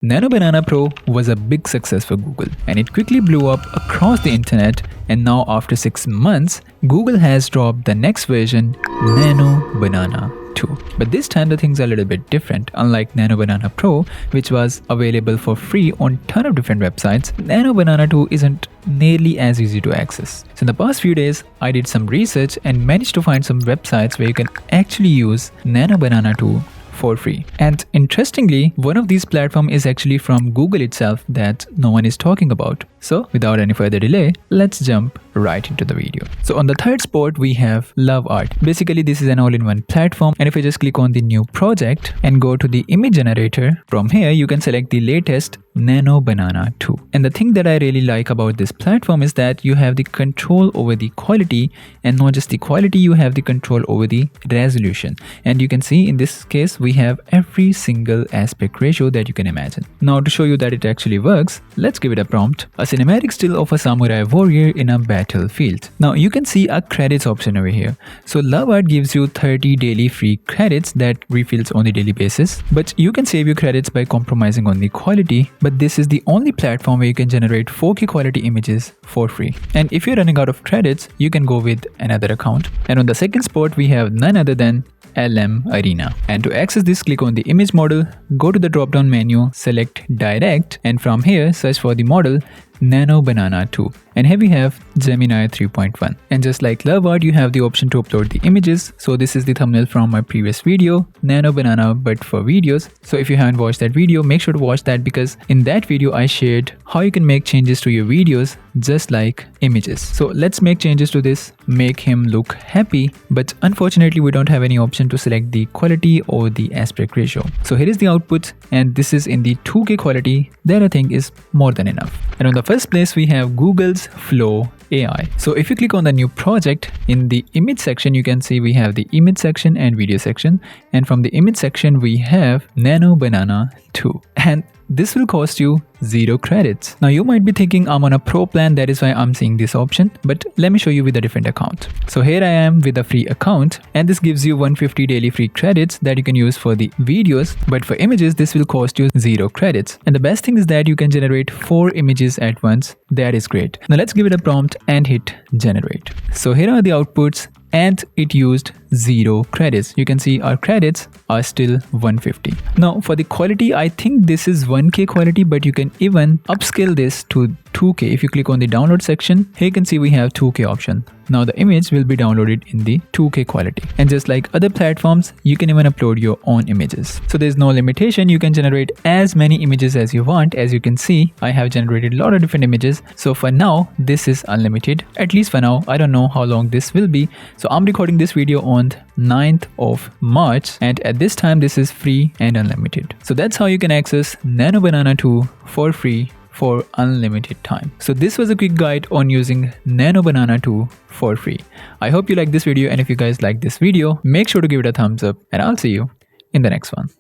Nano Banana Pro was a big success for Google and it quickly blew up across the internet, and now after 6 months, Google has dropped the next version, Nano Banana 2. But this time the things are a little bit different. Unlike Nano Banana Pro, which was available for free on ton of different websites, Nano Banana 2 isn't nearly as easy to access. So in the past few days, I did some research and managed to find some websites where you can actually use Nano Banana 2 for free. And interestingly, one of these platforms is actually from Google itself that no one is talking about. So without any further delay, let's jump right into the video. So on the third spot, we have LoveArt. Basically, this is an all-in-one platform, and if I just click on the new project and go to the image generator, from here you can select the latest Nano Banana 2. And the thing that I really like about this platform is that you have the control over the quality, and not just the quality, you have the control over the resolution. And you can see in this case, we have every single aspect ratio that you can imagine. Now to show you that it actually works, let's give it a prompt. A cinematic still of a samurai warrior in a battlefield. Now you can see a credits option over here. So LoveArt gives you 30 daily free credits that refills on a daily basis, but you can save your credits by compromising on the quality. But this is the only platform where you can generate 4K quality images for free. And if you're running out of credits, you can go with another account. And on the second spot, we have none other than LM Arena. And to access this, click on the image model, go to the drop down menu, select direct, and from here search for the model Nano Banana 2. And here we have Gemini 3.1. And just like LoveArt, you have the option to upload the images. So this is the thumbnail from my previous video, Nano Banana but for videos. So if you haven't watched that video, make sure to watch that, because in that video I shared how you can make changes to your videos just like images. So let's make changes to this, make him look happy, but unfortunately we don't have any option to select the quality or the aspect ratio. So here is the output, and this is in the 2K quality that I think is more than enough. And on the first place, we have Google's Flow AI. So if you click on the new project, in the image section, you can see we have the image section and video section. And from the image section, we have Nano Banana 2. And this will cost you 0 credits. Now you might be thinking I'm on a pro plan, that is why I'm seeing this option, but let me show you with a different account. So here I am with a free account, and this gives you 150 daily free credits that you can use for the videos, but for images this will cost you 0 credits. And the best thing is that you can generate 4 images at once. That is great. Now let's give it a prompt and hit generate. So here are the outputs, and it used 0 credits. You can see our credits are still 150. Now for the quality, I think this is 1K quality, but you can even upscale this to 2K. If you click on the download section, here you can see we have 2K option. Now the image will be downloaded in the 2K quality. And just like other platforms, you can even upload your own images. So there's no limitation. You can generate as many images as you want. As you can see, I have generated a lot of different images. So for now, this is unlimited. At least for now. I don't know how long this will be. So I'm recording this video on 9th of March, and at this time this is free and unlimited. So that's how you can access Nano Banana 2 for free for unlimited time. So this was a quick guide on using Nano Banana 2 for free. I hope you like this video, and if you guys like this video, make sure to give it a thumbs up, and I'll see you in the next one.